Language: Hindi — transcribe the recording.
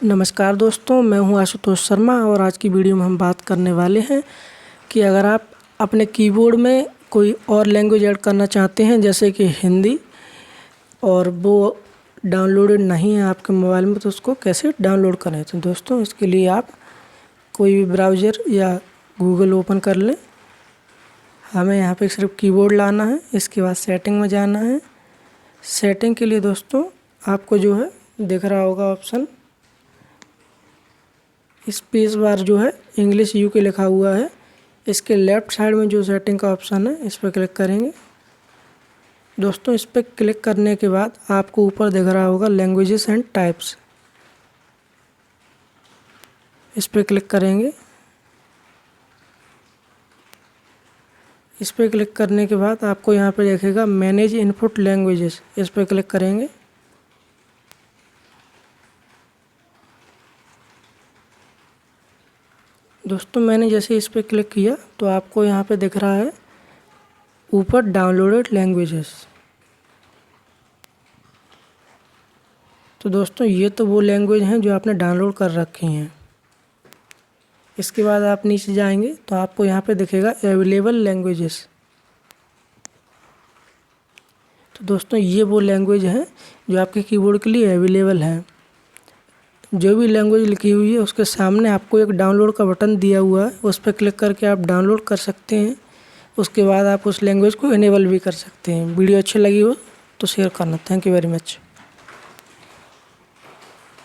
नमस्कार दोस्तों, मैं हूं आशुतोष शर्मा और आज की वीडियो में हम बात करने वाले हैं कि अगर आप अपने कीबोर्ड में कोई और लैंग्वेज ऐड करना चाहते हैं जैसे कि हिंदी और वो डाउनलोडेड नहीं है आपके मोबाइल में, तो उसको कैसे डाउनलोड करें। तो दोस्तों इसके लिए आप कोई भी ब्राउज़र या गूगल ओपन कर लें। हमें यहाँ पे सिर्फ कीबोर्ड लाना है। इसके बाद सेटिंग में जाना है। सेटिंग के लिए दोस्तों आपको जो है दिख रहा होगा ऑप्शन, स्पेस बार जो है इंग्लिश यूके लिखा हुआ है। इसके लेफ़्ट साइड में जो सेटिंग का ऑप्शन है इस पर क्लिक करेंगे। दोस्तों इस पर क्लिक करने के बाद आपको ऊपर दिख रहा होगा लैंग्वेजेस एंड टाइप्स, इस पर क्लिक करेंगे। इस पर क्लिक करने के बाद आपको यहाँ पे दिखेगा मैनेज इनपुट लैंग्वेजेस, इस पर क्लिक करेंगे। दोस्तों मैंने जैसे इस पर क्लिक किया तो आपको यहाँ पे दिख रहा है ऊपर डाउनलोडेड लैंग्वेजेस। तो दोस्तों ये तो वो लैंग्वेज हैं जो आपने डाउनलोड कर रखी हैं। इसके बाद आप नीचे जाएंगे तो आपको यहाँ पे दिखेगा अवेलेबल लैंग्वेजेस। तो दोस्तों ये वो लैंग्वेज हैं जो आपके कीबोर्ड के लिए अवेलेबल हैं। जो भी लैंग्वेज लिखी हुई है उसके सामने आपको एक डाउनलोड का बटन दिया हुआ है, उस पर क्लिक करके आप डाउनलोड कर सकते हैं। उसके बाद आप उस लैंग्वेज को इनेबल भी कर सकते हैं। वीडियो अच्छी लगी हो तो शेयर करना। Thank you very much.